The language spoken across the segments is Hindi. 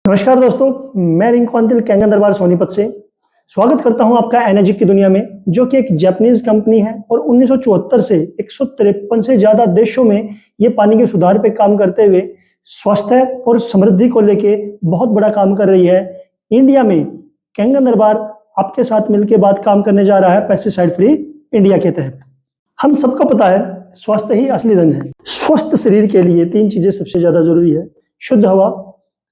नमस्कार दोस्तों, मैं रिंकू अंतिल कैंगन दरबार सोनीपत से स्वागत करता हूं आपका एनर्जी की दुनिया में, जो कि एक जापानीज कंपनी है और 1974 से 153 से ज्यादा देशों में ये पानी के सुधार पे काम करते हुए स्वास्थ्य और समृद्धि को लेके बहुत बड़ा काम कर रही है। इंडिया में कैंगन दरबार आपके साथ मिलकर बात काम करने जा रहा है पेस्टिसाइड फ्री इंडिया के तहत। हम सबको पता है स्वास्थ्य ही असली धन है। स्वस्थ शरीर के लिए तीन चीजें सबसे ज्यादा जरूरी है: शुद्ध हवा,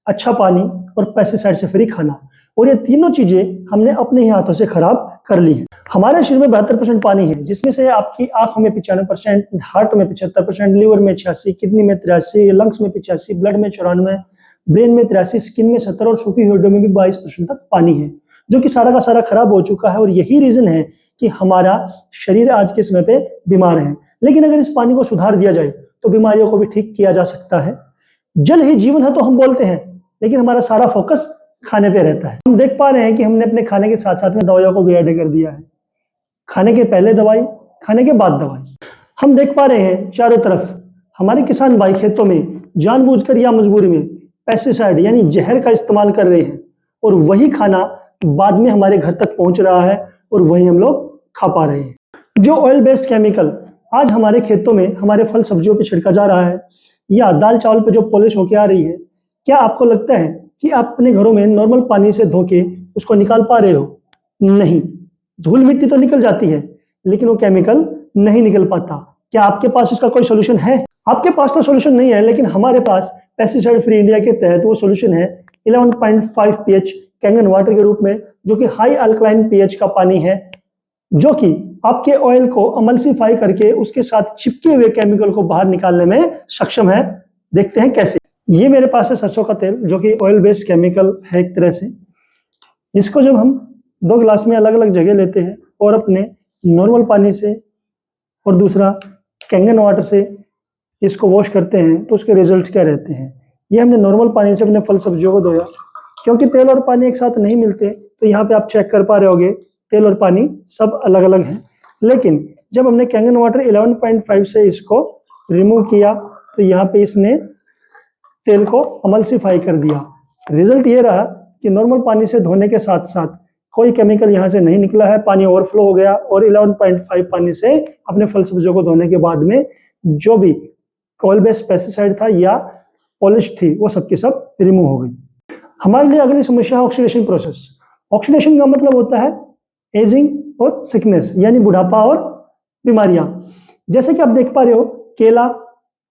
अच्छा पानी और पेस्टिसाइड से फ्री खाना। और ये तीनों चीजें हमने अपने ही हाथों से खराब कर ली हैं। हमारे शरीर में 72% पानी है, जिसमें से आपकी आंखों में 95%, हार्ट में 75%, लीवर में 86%, किडनी में 83%, लंग्स में 85%, ब्लड में 94%, ब्रेन में 83%, स्किन में 70% और सूखी हड्डियों में भी 22% तक पानी है, जो कि सारा का सारा खराब हो चुका है। और यही रीजन है कि हमारा शरीर आज के समय पे बीमार है। लेकिन अगर इस पानी को सुधार दिया जाए तो बीमारियों को भी ठीक किया जा सकता है। जल ही जीवन है तो हम बोलते हैं, लेकिन हमारा सारा फोकस खाने पे रहता है। हम देख पा रहे हैं कि हमने अपने खाने के साथ साथ में दवाइयों को भी ऐड कर दिया है। खाने के पहले दवाई, खाने के बाद दवाई। हम देख पा रहे हैं चारों तरफ हमारे किसान भाई खेतों में जानबूझकर या मजबूरी में पेस्टिसाइड यानी जहर का इस्तेमाल कर रहे हैं, और वही खाना बाद में हमारे घर तक पहुंच रहा है और वही हम लोग खा पा रहे हैं। जो ऑयल बेस्ड केमिकल आज हमारे खेतों में हमारे फल सब्जियों पे छिड़का जा रहा है, या दाल चावल पे जो पॉलिश होके आ रही है, क्या आपको लगता है कि आप अपने घरों में नॉर्मल पानी से धो के उसको निकाल पा रहे हो? नहीं। धूल मिट्टी तो निकल जाती है, लेकिन वो केमिकल नहीं निकल पाता। क्या आपके पास इसका कोई सोल्यूशन है? आपके पास तो सोल्यूशन नहीं है, लेकिन हमारे पास पेस्टिसाइड फ्री इंडिया के तहत वो सोल्यूशन है 11.5 पीएच कैंगन वाटर के रूप में, जो कि हाई अल्कलाइन पीएच का पानी है, जो कि आपके ऑयल को अमल्सिफाई करके उसके साथ चिपके हुए केमिकल को बाहर निकालने में सक्षम है। देखते हैं कैसे। ये मेरे पास है सरसों का तेल, जो कि ऑयल बेस्ड केमिकल है एक तरह से। इसको जब हम 2 गिलास में अलग अलग जगह लेते हैं और अपने नॉर्मल पानी से और दूसरा कैंगन वाटर से इसको वॉश करते हैं, तो उसके रिजल्ट क्या रहते हैं। ये हमने नॉर्मल पानी से अपने फल सब्जियों को धोया, क्योंकि तेल और पानी एक साथ नहीं मिलते, तो यहाँ पे आप चेक कर पा रहे होगे तेल और पानी सब अलग अलग हैं। लेकिन जब हमने कैंगन वाटर 11.5 से इसको रिमूव किया, तो यहाँ पे इसने तेल को अमल्सिफाई कर दिया। रिजल्ट ये रहा कि नॉर्मल पानी से धोने के साथ साथ कोई केमिकल यहाँ से नहीं निकला है, पानी ओवरफ्लो हो गया, और 11.5 पानी से अपने फल सब्जियों को धोने के बाद में जो भी ऑयल बेस्ड पेस्टिसाइड था या पॉलिश थी, वो सबकी सब रिमूव हो गई। हमारे लिए अगली समस्या है ऑक्सीडेशन प्रोसेस। ऑक्सीडेशन का मतलब होता है एजिंग और सिकनेस, यानी बुढ़ापा और बीमारियां। जैसे कि आप देख पा रहे हो, केला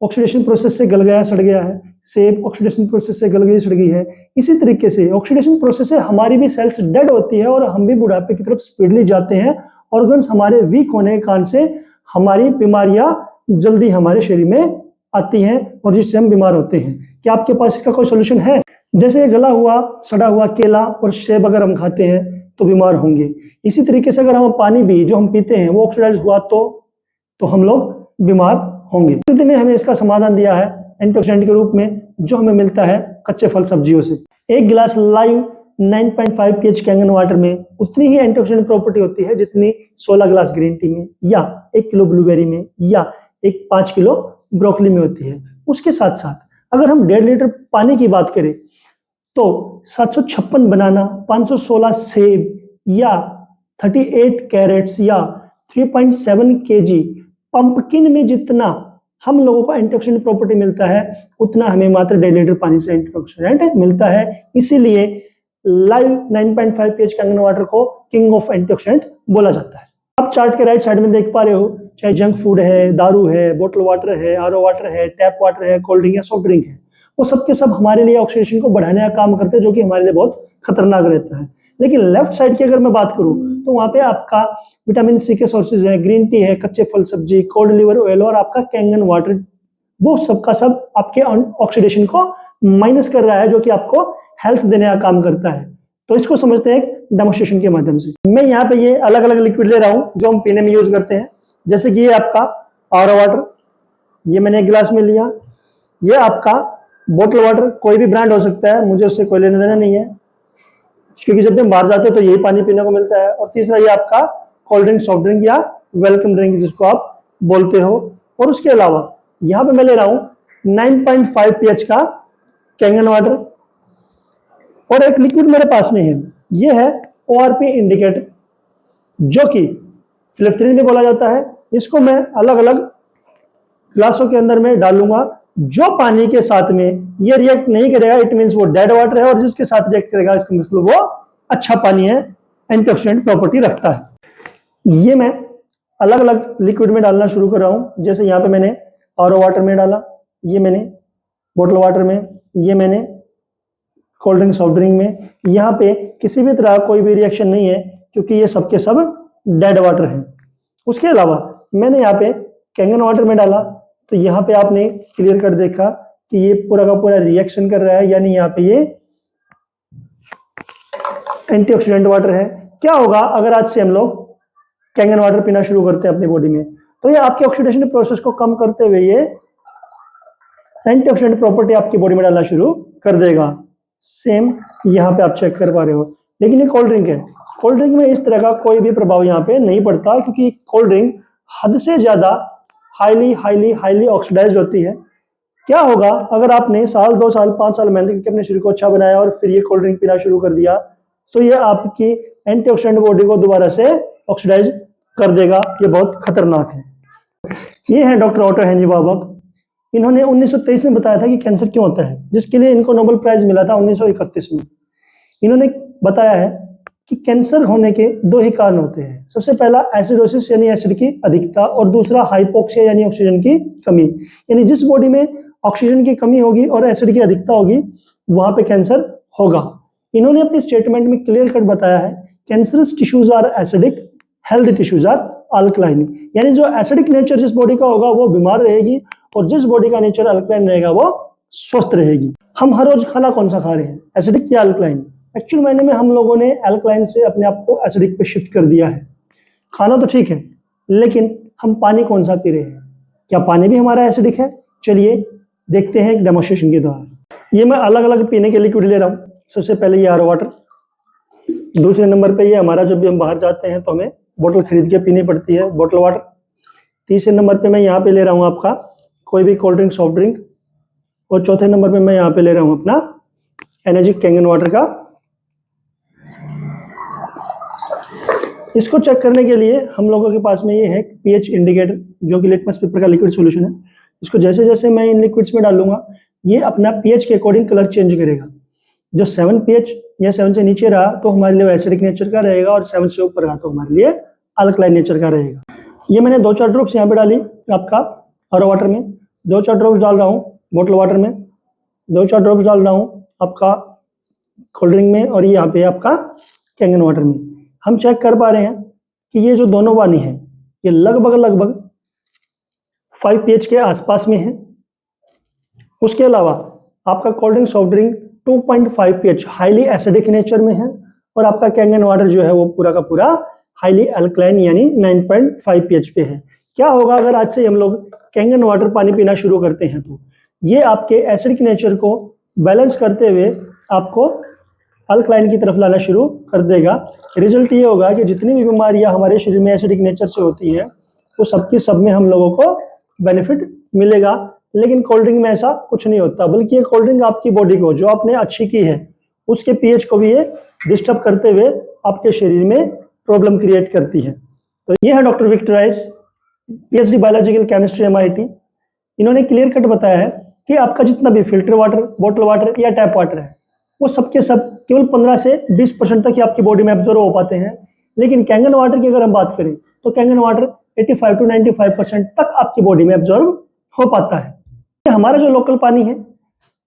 ऑक्सीडेशन प्रोसेस से गल गया, सड़ गया है। सेब ऑक्सीडेशन प्रोसेस से गल गई, सड़ गई है। इसी तरीके से ऑक्सीडेशन प्रोसेस से हमारी भी सेल्स डेड होती है और हम भी बुढ़ापे की तरफ स्पीडली जाते हैं। ऑर्गन्स हमारे वीक होने के कारण से हमारी बीमारियां जल्दी हमारे शरीर में आती हैं और जिससे हम बीमार होते हैं। क्या आपके पास इसका कोई सोल्यूशन है? जैसे गला हुआ सड़ा हुआ केला और सेब अगर हम खाते हैं तो बीमार होंगे। इसी तरीके से अगर हम पानी भी जो हम पीते हैं वो ऑक्सीडाइज हुआ तो हम लोग बीमार होंगे। प्रकृति ने हमें इसका समाधान दिया है एंटीऑक्सीडेंट के रूप में, जो हमें मिलता है कच्चे फल सब्जियों से। एक गिलास लाइव 9.5 पीएच कैंगन वाटर में उतनी ही एंटीऑक्सीडेंट प्रॉपर्टी होती है जितनी 16 गिलास ग्रीन टी में, या 1 किलो ब्लूबेरी में, या 5 किलो ब्रोकली में होती है। उसके साथ साथ अगर हम 1.5 लीटर पानी की बात करें तो 756 बनाना, 516 सेब, या 38 कैरेट्स, या 3.7 केजी पंपकिन में जितना हम लोगों को एंटीऑक्सीडेंट प्रॉपर्टी मिलता है, उतना हमें मात्र 1.5 लीटर पानी से एंटीऑक्सीडेंट मिलता है। इसीलिए लाइव 9.5 पीएच कैंगन वाटर को किंग ऑफ एंटीऑक्सीडेंट बोला जाता है। आप चार्ट के राइट साइड में देख पा रहे हो, चाहे जंक फूड है, दारू है, बोतल वाटर है, आरओ वाटर है, टैप वाटर है, कोल्ड ड्रिंक या सॉफ्ट ड्रिंक है, वो सब के सब हमारे लिए ऑक्सीडेशन को बढ़ाने का काम करते हैं, जो कि हमारे लिए बहुत खतरनाक रहता है। लेकिन लेफ्ट साइड की अगर मैं बात करूं तो वहां पे आपका विटामिन सी के सोर्सेज है, ग्रीन टी है, कच्चे फल सब्जी, कोल्ड लिवर ऑयल और आपका कैंगन वाटर, वो सब का सब आपके ऑक्सीडेशन को माइनस कर रहा है, जो कि आपको हेल्थ देने का काम करता है। तो इसको समझते हैं एक डेमोन्स्ट्रेशन के माध्यम से। मैं यहाँ पे ये अलग अलग लिक्विड ले रहा हूँ जो हम पीने में यूज करते हैं। जैसे कि ये आपका आरओ वाटर, ये मैंने 1 गिलास में लिया। ये आपका बोतल वाटर, कोई भी ब्रांड हो सकता है, मुझे उससे कोई लेना देना नहीं है, क्योंकि जब हम बाहर जाते हैं तो यही पानी पीने को मिलता है। और तीसरा ये आपका कोल्ड ड्रिंक, सॉफ्ट ड्रिंक या वेलकम ड्रिंक जिसको आप बोलते हो। और उसके अलावा यहाँ पे मैं ले रहा हूँ 9.5 पीएच का कैंगन वाटर, और एक लिक्विड मेरे पास में है, ये है ORP इंडिकेटर, जो कि फिलिप्थ्रीन भी बोला जाता है। इसको मैं अलग अलग ग्लासों के अंदर में डालूंगा। जो पानी के साथ में ये रिएक्ट नहीं करेगा, इट मींस वो डेड वाटर है, और जिसके साथ रिएक्ट करेगा इसका मतलब वो अच्छा पानी है, एंटीऑक्सीडेंट प्रॉपर्टी रखता है। ये मैं अलग अलग लिक्विड में डालना शुरू कर रहा हूं। जैसे यहाँ पे मैंने RO वाटर में डाला, ये मैंने बोतल वाटर में, ये मैंने कोल्ड ड्रिंक सॉफ्ट ड्रिंक में। यहाँ पे किसी भी तरह कोई भी रिएक्शन नहीं है, क्योंकि ये सबके सब डेड वाटर हैं। उसके अलावा मैंने यहाँ पे कैंगन वाटर में डाला, तो यहाँ पे आपने क्लियर कर देखा कि ये पूरा का पूरा रिएक्शन कर रहा है, यानी यहाँ पे ये एंटीऑक्सीडेंट वाटर है। क्या होगा अगर आज से हम लोग कैंगन वाटर पीना शुरू करते हैं अपनी बॉडी में, तो ये आपके ऑक्सीडेशन प्रोसेस को कम करते हुए ये एंटीऑक्सीडेंट प्रॉपर्टी आपकी बॉडी में डालना शुरू कर देगा। सेम यहाँ पे आप चेक कर पा रहे हो। लेकिन ये कोल्ड ड्रिंक है, कोल्ड ड्रिंक में इस तरह का कोई भी प्रभाव यहाँ पे नहीं पड़ता, क्योंकि कोल्ड ड्रिंक हद से ज्यादा हाईली हाईली हाईली ऑक्सीडाइज होती है। क्या होगा अगर आपने साल 2 साल 5 साल मेहनत करके अपने शरीर को अच्छा बनाया और फिर ये कोल्ड ड्रिंक पीना शुरू कर दिया, तो ये आपकी एंटीऑक्सीडेंट बॉडी को दोबारा से ऑक्सीडाइज कर देगा। ये बहुत खतरनाक है। ये है डॉक्टर ऑटो हेनरी वार्बक। इन्होंने 1923 में बताया था कि कैंसर क्यों होता है, जिसके लिए इनको नोबेल प्राइज मिला था 1931 में। इन्होंने बताया है कि कैंसर होने के 2 ही कारण होते हैं। सबसे पहला एसिडोसिस यानी एसिड की अधिकता, और दूसरा हाइपोक्सिया यानी ऑक्सीजन की कमी। यानी जिस बॉडी में ऑक्सीजन की कमी होगी और एसिड की अधिकता होगी, वहां पे कैंसर होगा। इन्होंने अपनी स्टेटमेंट में क्लियर कट बताया है, cancerous tissues are acidic, healthy tissues are alkaline. यानी जो एसिडिक नेचर जिस बॉडी का होगा वो बीमार रहेगी, और जिस बॉडी का नेचर अल्कलाइन रहेगा वो स्वस्थ रहेगी। हम हर रोज खाना कौन सा खा रहे हैं, एसिडिक या अल्कलाइन? एक्चुअल मायने में हम लोगों ने अल्कलाइन से अपने आप को एसिडिक पे शिफ्ट कर दिया है। खाना तो ठीक है, लेकिन हम पानी कौन सा पी रहे हैं? क्या पानी भी हमारा एसिडिक है? चलिए देखते हैं एक डेमोन्स्ट्रेशन के द्वारा। ये मैं अलग अलग पीने के लिक्विड ले रहा हूँ। सबसे पहले ये RO वाटर, दूसरे नंबर पे ये हमारा जब भी हम बाहर जाते हैं तो हमें बोतल खरीद के पीनी पड़ती है, बोतल वाटर। तीसरे नंबर पे मैं यहाँ पे ले रहा हूँ आपका कोई भी कोल्ड ड्रिंक सॉफ्ट ड्रिंक, और चौथे नंबर पे मैं यहाँ पे ले रहा हूँ अपना एनर्जी कैंगन वाटर का। इसको चेक करने के लिए हम लोगों के पास में ये है pH इंडिकेटर, जो कि लिटमस पेपर का लिक्विड सॉल्यूशन है। इसको जैसे जैसे मैं इन लिक्विड्स में डालूंगा, ये अपना pH के अकॉर्डिंग कलर चेंज करेगा। जो 7 pH या 7 से नीचे रहा तो हमारे लिए एसिडिक नेचर का रहेगा, और 7 से ऊपर रहा तो हमारे लिए अल्कलाइन नेचर का रहेगा। ये मैंने 2-4 ड्रॉप्स यहाँ पे डाली आपका RO वाटर में, 2-4 ड्रॉप्स डाल रहा हूँ बोतल वाटर में, 2-4 ड्रॉप्स डाल रहा हूँ आपका कोल्ड ड्रिंक में, और ये यहाँ पे आपका कैंगन वाटर में। हम चेक कर पा रहे हैं कि ये जो दोनों पानी है ये लगभग 5 pH के आसपास में है। उसके अलावा आपका cold drink soft drink 2.5 pH highly acidic nature में है, और आपका कैंगन वाटर जो है वो पूरा का पूरा हाईली अल्कलाइन यानी 9.5 pH पे है। क्या होगा अगर आज से हम लोग कैंगन वाटर पानी पीना शुरू करते हैं, तो ये आपके एसिडिक नेचर को बैलेंस करते हुए आपको अल्कलाइन की तरफ लाना शुरू कर देगा। रिजल्ट ये होगा कि जितनी भी बीमारियां हमारे शरीर में एसिडिक नेचर से होती हैं, वो सबकी सब में हम लोगों को बेनिफिट मिलेगा। लेकिन कोल्ड ड्रिंक में ऐसा कुछ नहीं होता, बल्कि ये कोल्ड ड्रिंक आपकी बॉडी को जो आपने अच्छी की है उसके pH को भी ये डिस्टर्ब करते हुए आपके शरीर में प्रॉब्लम क्रिएट करती है। तो ये है doctor Victor Rice, PhD biological chemistry MIT। इन्होंने क्लियर कट बताया है कि आपका जितना भी फिल्टर वाटर, बोतल वाटर या टैप वाटर है, वो सबके सब केवल 15 से 20% तक ही आपकी बॉडी में एब्जॉर्ब हो पाते हैं। लेकिन कैंगन वाटर की अगर हम बात करें तो कैंगन वाटर 85 to 95% तक आपकी बॉडी में एब्जॉर्ब हो पाता है। हमारा जो लोकल पानी है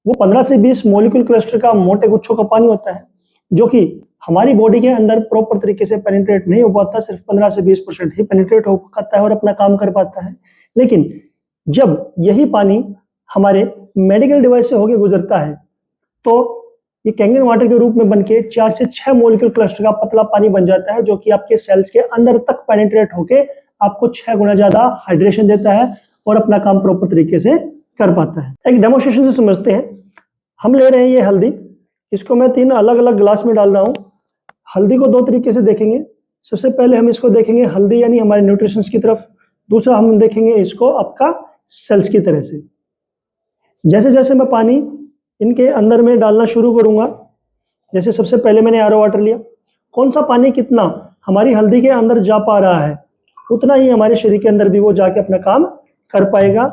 वो 15 से 20 मॉलिक्यूल क्लस्टर का मोटे गुच्छों का पानी होता है, जो कि हमारी बॉडी के अंदर प्रॉपर तरीके से पेनिट्रेट नहीं हो पाता। सिर्फ 15 से 20% ही पेनिट्रेट हो पाता है और अपना काम कर पाता है। लेकिन जब यही पानी हमारे मेडिकल डिवाइस से होकर गुजरता है, तो ये कैंगन वाटर के रूप में बनके 4 से 6 मॉलिक्यूल क्लस्टर का पतला पानी बन जाता है, जो कि आपके सेल्स के अंदर तक पेनिट्रेट होके आपको 6 गुना ज्यादा हाइड्रेशन देता है और अपना काम प्रॉपर तरीके से कर पाता है। एक डेमोन्स्ट्रेशन से समझते हैं। हम ले रहे हैं ये हल्दी, इसको मैं 3 अलग अलग ग्लास में डाल रहा हूँ। हल्दी को 2 तरीके से देखेंगे। सबसे पहले हम इसको देखेंगे हल्दी यानी हमारे न्यूट्रिशंस की तरफ, दूसरा हम देखेंगे इसको आपका सेल्स की तरह से। जैसे जैसे मैं पानी इनके अंदर में डालना शुरू करूंगा, जैसे सबसे पहले मैंने आरओ वाटर लिया, कौन सा पानी कितना हमारी हल्दी के अंदर जा पा रहा है उतना ही हमारे शरीर के अंदर भी वो जाके अपना काम कर पाएगा।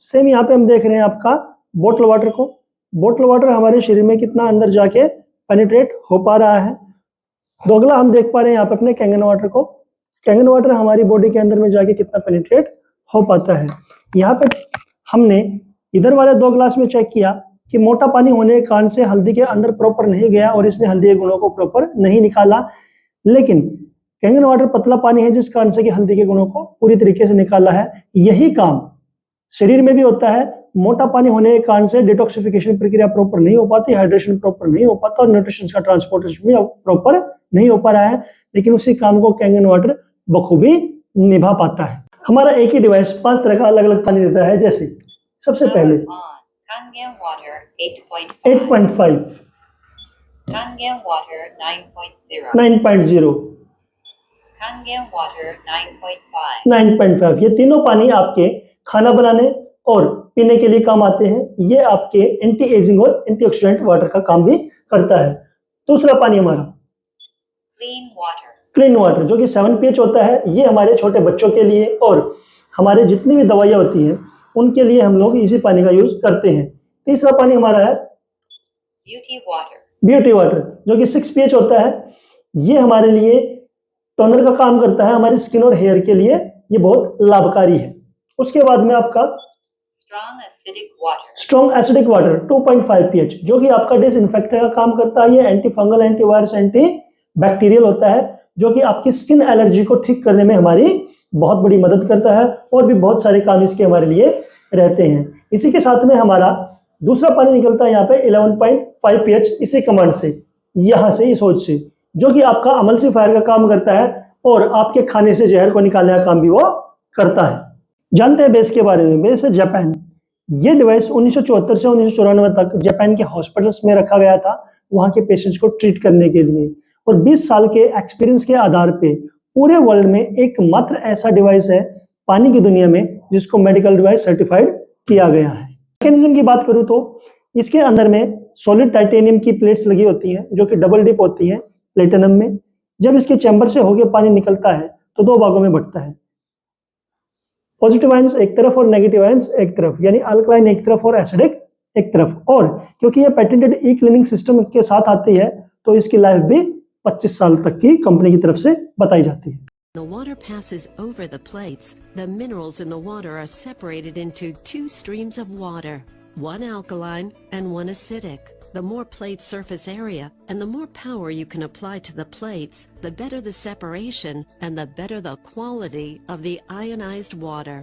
सेम यहाँ पे हम देख रहे हैं आपका बोतल वाटर को, बोतल वाटर हमारे शरीर में कितना अंदर जाके पेनिट्रेट हो पा रहा है। तो अगला हम देख पा रहे हैं यहाँ पे अपने कैंगन वाटर को, कैंगन वाटर हमारी बॉडी के अंदर में जाके कितना पेनिट्रेट हो पाता है। यहाँ पे हमने इधर वाले 2 ग्लास में चेक किया कि मोटा पानी होने के कारण से हल्दी के अंदर प्रॉपर नहीं गया और इसने हल्दी के गुणों को प्रॉपर नहीं निकाला, लेकिन कैंगन वाटर पतला पानी है जिस कारण से कि हल्दी के गुणों को पूरी तरीके से निकाला है। यही काम शरीर में भी होता है, मोटा पानी होने के कारण से डिटॉक्सिफिकेशन प्रक्रिया प्रॉपर नहीं हो पाती, हाइड्रेशन प्रॉपर नहीं हो पाता और न्यूट्रिशन का ट्रांसपोर्टेशन भी प्रॉपर नहीं हो पा रहा है, लेकिन उसी काम को कैंगन वाटर बखूबी निभा पाता है। हमारा एक ही डिवाइस 5 तरह का अलग अलग पानी देता है। जैसे सबसे पहले 8.5, 9.0, 9.5, ये तीनों पानी आपके खाना बनाने और पीने के लिए काम आते हैं। ये आपके एंटी एजिंग और एंटीऑक्सीडेंट वाटर का काम भी करता है। दूसरा पानी हमारा क्लीन वाटर जो कि 7 pH होता है, ये हमारे छोटे बच्चों के लिए और हमारे जितनी भी दवाइयाँ होती हैं उनके लिए हम लोग इसी पानी का यूज करते हैं। तीसरा पानी हमारा है ब्यूटी वाटर जो कि 6 pH होता है, ये हमारे लिए टोनर का काम करता है, हमारी स्किन और हेयर के लिए ये बहुत लाभकारी है। उसके बाद में आपका स्ट्रॉन्ग एसिडिक वाटर 2.5 pH जो कि आपका डिसइंफेक्टेंट का काम करता है। ये anti fungal, antivirus, anti bacterial होता है जो कि आपकी स्किन एलर्जी को ठीक करने में हमारी बहुत बड़ी मदद करता है और भी बहुत सारे काम इसके हमारे लिए रहते हैं। इसी के साथ में हमारा दूसरा पानी निकलता है यहाँ पे 11.5 pH इसी कमांड से, यहाँ से इस होज से, जो कि आपका अमल्सिफायर का काम करता है और आपके खाने से जहर को निकालने का काम भी वो करता है। जानते हैं बेस के बारे में। बेस है जापान। ये डिवाइस 1974 से 1994 तक जापान के हॉस्पिटल्स में रखा गया था वहां के पेशेंट्स को ट्रीट करने के लिए, और 20 साल के एक्सपीरियंस के आधार पे पूरे वर्ल्ड में एकमात्र ऐसा डिवाइस है पानी की दुनिया में जिसको मेडिकल डिवाइस सर्टिफाइड किया गया है। मैकेनिज्म की बात करूं तो इसके अंदर में सॉलिड टाइटेनियम की प्लेट्स लगी होती हैं जो कि डबल डिप होती हैं प्लेटिनम में। जब इसके चैम्बर से होकर पानी निकलता है तो 2 भागों में बंटता है, पॉजिटिव आयंस एक तरफ और नेगेटिव आयंस एक तरफ, यानी अल्कलाइन एक तरफ और एसिडिक एक तरफ। और क्योंकि ये पेटेंटेड ई क्लीनिंग सिस्टम के साथ आती है तो इसकी लाइफ भी 25 साल तक की कंपनी की तरफ से बताई जाती है। The water passes over the plates. The minerals in the water are separated into 2 streams of water, one alkaline and one acidic. The more plate surface area and the more power you can apply to the plates, the better the separation and the better the quality of the ionized water.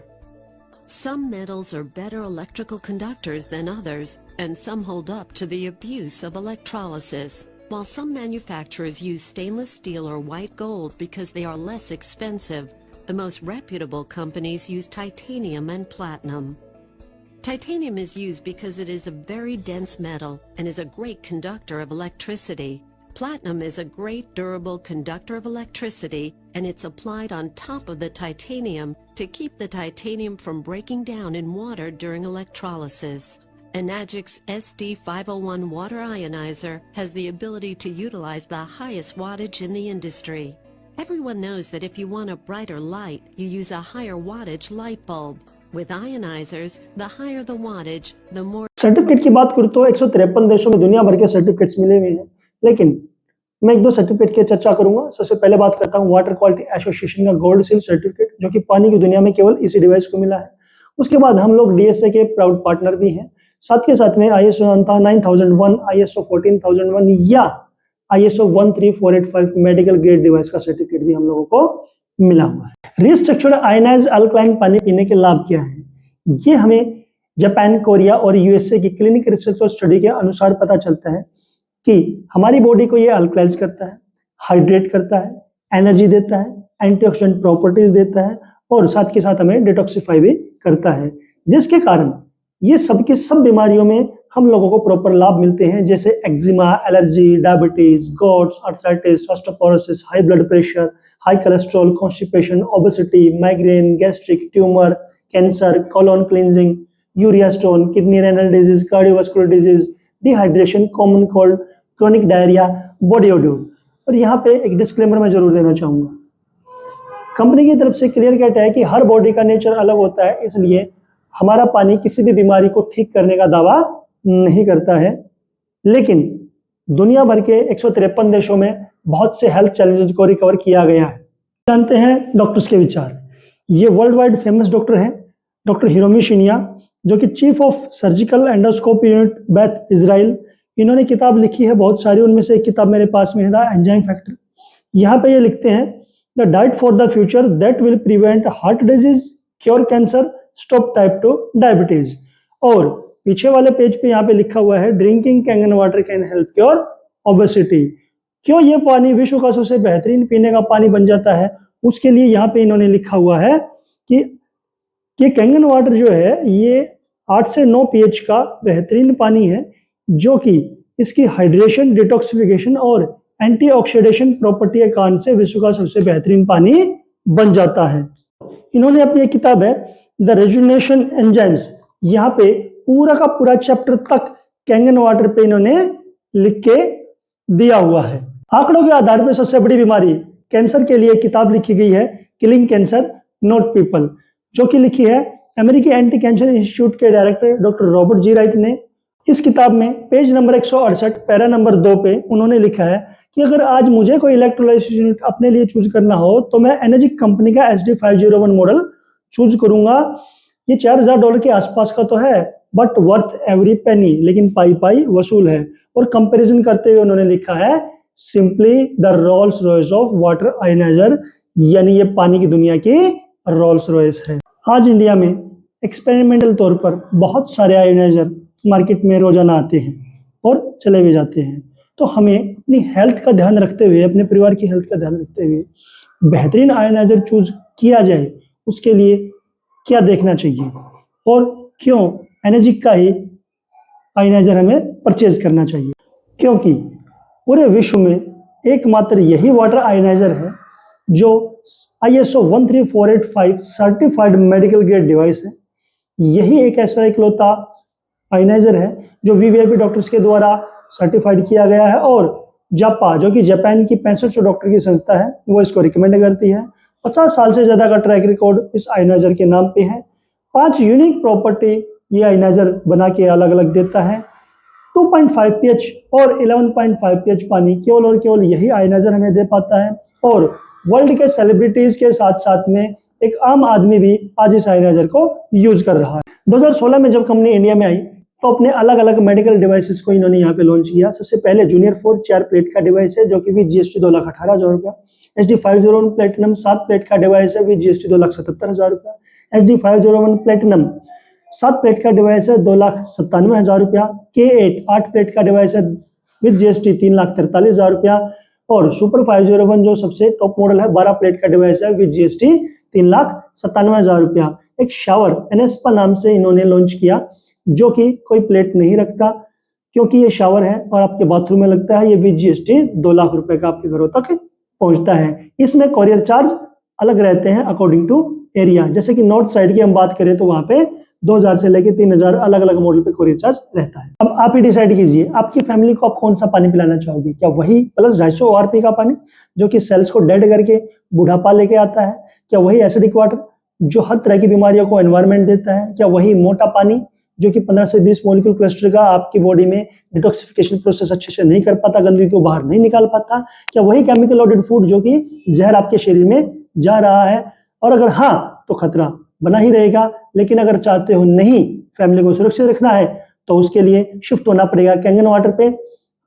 Some metals are better electrical conductors than others, and some hold up to the abuse of electrolysis. While some manufacturers use stainless steel or white gold because they are less expensive, the most reputable companies use titanium and platinum. Titanium is used because it is a very dense metal and is a great conductor of electricity. Platinum is a great durable conductor of electricity, and it's applied on top of the titanium to keep the titanium from breaking down in water during electrolysis. Enagic's SD501 water ionizer has the ability to utilize the highest wattage in the industry. Everyone knows that if you want a brighter light, you use a higher wattage light bulb. With ionizers, the higher the wattage, the more... certificate की बात करूँ तो 153 देशों में दुनिया भर के सर्टिफिकेट्स मिले हुए हैं, लेकिन मैं 1-2 सर्टिफिकेट की चर्चा करूंगा। सबसे पहले बात करता हूँ वाटर क्वालिटी एसोसिएशन का गोल्ड सील सर्टिफिकेट जो कि पानी की दुनिया में केवल इसी डिवाइस को मिला है। उसके बाद हम लोग डीएसए के प्राउड पार्टनर भी हैं। साथ के साथ में ISO 9001, ISO 14001 या ISO 13485 मेडिकल ग्रेड डिवाइस का सर्टिफिकेट भी हम लोगों को मिला हुआ है। रिस्ट्रक्चर्ड आयनाइज्ड अल्कलाइन पानी पीने के लाभ क्या है, ये हमें जापान, कोरिया और यूएसए की क्लिनिकल रिसर्च और स्टडी के अनुसार पता चलता है कि हमारी बॉडी को ये अल्कलाइज करता है, हाइड्रेट करता है, एनर्जी देता है, एंटीऑक्सीडेंट प्रॉपर्टीज देता है और साथ के साथ हमें डिटॉक्सिफाई भी करता है, जिसके कारण ये सब की सब बीमारियों में हम लोगों को प्रॉपर लाभ मिलते हैं, जैसे eczema, allergy, diabetes, gouts, arthritis, osteoporosis, high blood pressure, high cholesterol, constipation, obesity, migraine, gastric, tumour, cancer, colon cleansing, urea stone, kidney renal disease, cardiovascular disease, dehydration, common cold, chronic diarrhoea, body odour. और यहाँ पे एक डिस्क्लेमर मैं जरूर देना चाहूँगा, कंपनी की तरफ से क्लियर कट है कि हर बॉडी का नेचर अलग होता है, इसलिए हमारा पानी किसी भी बीमारी को ठीक करने का दावा नहीं करता है। लेकिन दुनिया भर के 153 देशों में बहुत से हेल्थ चैलेंजेस को रिकवर किया गया है। जानते हैं डॉक्टर्स के विचार। ये वर्ल्ड वाइड फेमस डॉक्टर हैं, डॉक्टर हिरोमी शिनिया, जो कि chief of surgical endoscopy unit Beth Israel. इन्होंने किताब लिखी है बहुत सारी, उनमें से एक किताब मेरे पास में है, द एंजाइम फैक्टर। यहाँ पे ये लिखते हैं, the diet for the future that will prevent heart disease, cure cancer, stop type 2 diabetes. और पीछे वाले पेज पे यहाँ पे लिखा हुआ है, drinking Kangen water can help cure obesity. क्यों ये पानी विश्व का सबसे बेहतरीन पीने का पानी बन जाता है, उसके लिए यहाँ पे इन्होंने लिखा हुआ है कि कैंगन वाटर जो है ये 8 से 9 pH का बेहतरीन पानी है, जो कि इसकी हाइड्रेशन, डिटॉक्सिफिकेशन और एंटीऑक्सीडेशन प्रॉपर्टी के कारण से विश्व का सबसे बेहतरीन पानी बन जाता है। इन्होंने अपनी एक किताब है द रेजुनेशन एंजाइम्स, यहाँ पे पूरा का पूरा चैप्टर तक कैंगन वाटर पे इन्होंने लिख के दिया हुआ है। आंकड़ों के आधार पर सबसे बड़ी बीमारी कैंसर के लिए किताब लिखी गई है, किलिंग कैंसर नॉट पीपल, जो कि लिखी है अमेरिकी एंटी कैंसर इंस्टीट्यूट के डायरेक्टर डॉक्टर रॉबर्ट जी राइट ने। इस किताब में पेज नंबर 168 पैरा नंबर 2 पे उन्होंने लिखा है कि अगर आज मुझे कोई इलेक्ट्रोलाइसिस यूनिट अपने लिए चूज करना हो तो मैं एनर्जिक कंपनी का SD501 मॉडल चूज करूंगा। ये $4000 के आसपास का तो है, बट वर्थ एवरी पेनी, लेकिन पाई पाई वसूल है। और कंपैरिजन करते हुए उन्होंने लिखा है, simply the Rolls Royce of water ioniser, यानी ये पानी की दुनिया की रोल्स रॉयस है। आज इंडिया में एक्सपेरिमेंटल तौर पर बहुत सारे आयनाइजर मार्केट में रोजाना आते हैं और चले भी जाते हैं। तो हमें अपनी हेल्थ का ध्यान रखते हुए, अपने परिवार की हेल्थ का ध्यान रखते हुए बेहतरीन आयनाइजर चूज किया जाए, उसके लिए क्या देखना चाहिए और क्यों एनर्जिक का ही आयनाइजर हमें परचेज करना चाहिए। क्योंकि पूरे विश्व में एकमात्र यही वाटर आयनाइजर है जो ISO 13485 certified medical grade device है। यही एक ऐसा इकलौता आयनाइजर है जो VVIP डॉक्टर्स के द्वारा सर्टिफाइड किया गया है, और जापा, जो कि जापान की 6500 डॉक्टर की संस्था है, वो इसको रिकमेंड करती है। 50 साल से ज्यादा का ट्रैक रिकॉर्ड इस आयनाइजर के नाम पे है। 5 यूनिक प्रॉपर्टी ये आयनाइजर बना के अलग अलग देता है। 2.5 pH और 11.5 pH पानी केवल और केवल यही आयनाइजर हमें दे पाता है। और वर्ल्ड के सेलिब्रिटीज के साथ साथ में एक आम आदमी भी आज इस आयनाइजर को यूज कर रहा है। 2016 में जब कंपनी इंडिया में आई तो अपने अलग अलग मेडिकल डिवाइसेस को इन्होंने यहाँ पे लॉन्च किया। सबसे पहले जूनियर 4 4 प्लेट का डिवाइस है, जो कि विद GST 2,18,000 रुपया। SD501 प्लेटिनम 7 प्लेट का डिवाइस है, विद GST 2,77,000 रुपया। SD501 प्लेटिनम 7 प्लेट का डिवाइस है, 2,97,000 रुपया। K8 8 प्लेट का डिवाइस है, विद GST 3,43,000 रुपया। और सुपर 501 जो सबसे टॉप मॉडल है, 12 प्लेट का डिवाइस है, विद GST 3,97,000 रुपया। एक शावर एनेस्पा नाम से इन्होंने लॉन्च किया, जो कि कोई प्लेट नहीं रखता, क्योंकि ये शावर है और आपके बाथरूम में लगता है। ये विद GST 2 लाख रुपए का आपके घरों तक पहुंचता है। इसमें कोरियर चार्ज अलग रहते हैं अकॉर्डिंग टू एरिया। जैसे कि नॉर्थ साइड की हम बात करें तो वहां पे 2000 से लेकर 3000 अलग अलग मॉडल पे कोरियर चार्ज रहता है। अब आप ही डिसाइड कीजिए, आपकी फैमिली को आप कौन सा पानी पिलाना चाहोगे? क्या वही प्लस 250 ORP का पानी जो कि सेल्स को डेड करके बुढ़ापा लेके आता है? क्या वही एसिडिक वाटर जो हर तरह की बीमारियों को एनवायरमेंट देता है? क्या वही मोटा पानी जो कि 15 से 20 मॉलिक्यूल क्लस्टर का आपकी बॉडी में डिटॉक्सिफिकेशन प्रोसेस अच्छे से नहीं कर पाता, गंदगी को बाहर नहीं निकाल पाता? क्या वही केमिकल लोडेड फूड जो कि जहर आपके शरीर में जा रहा है? और अगर हाँ, तो खतरा बना ही रहेगा। लेकिन अगर चाहते हो नहीं, फैमिली को सुरक्षित रखना है, तो उसके लिए शिफ्ट होना पड़ेगा कैंगन वाटर पे।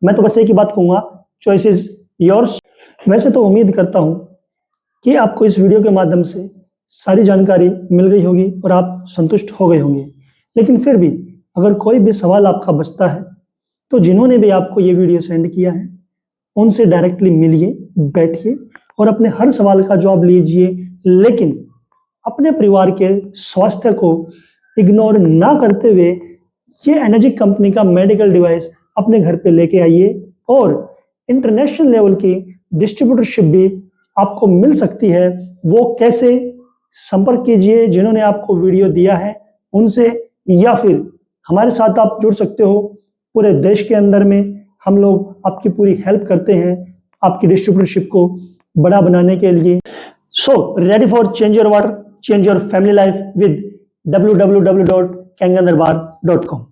मैं तो बस एक ही बात कहूंगा, चॉइस इज योर्स। वैसे तो उम्मीद करता हूं कि आपको इस वीडियो के माध्यम से सारी जानकारी मिल गई होगी और आप संतुष्ट हो गए होंगे। लेकिन फिर भी अगर कोई भी सवाल आपका बचता है, तो जिन्होंने भी आपको ये वीडियो सेंड किया है उनसे डायरेक्टली मिलिए, बैठिए और अपने हर सवाल का जवाब लीजिए। लेकिन अपने परिवार के स्वास्थ्य को इग्नोर ना करते हुए ये एनर्जिक कंपनी का मेडिकल डिवाइस अपने घर पे लेके आइए। और इंटरनेशनल लेवल की डिस्ट्रीब्यूटरशिप भी आपको मिल सकती है। वो कैसे? संपर्क कीजिए जिन्होंने आपको वीडियो दिया है उनसे, या फिर हमारे साथ आप जुड़ सकते हो। पूरे देश के अंदर में हम लोग आपकी पूरी हेल्प करते हैं आपकी डिस्ट्रीब्यूटरशिप को बड़ा बनाने के लिए। So ready for change your water, change your family life with www.kangandarbar.com।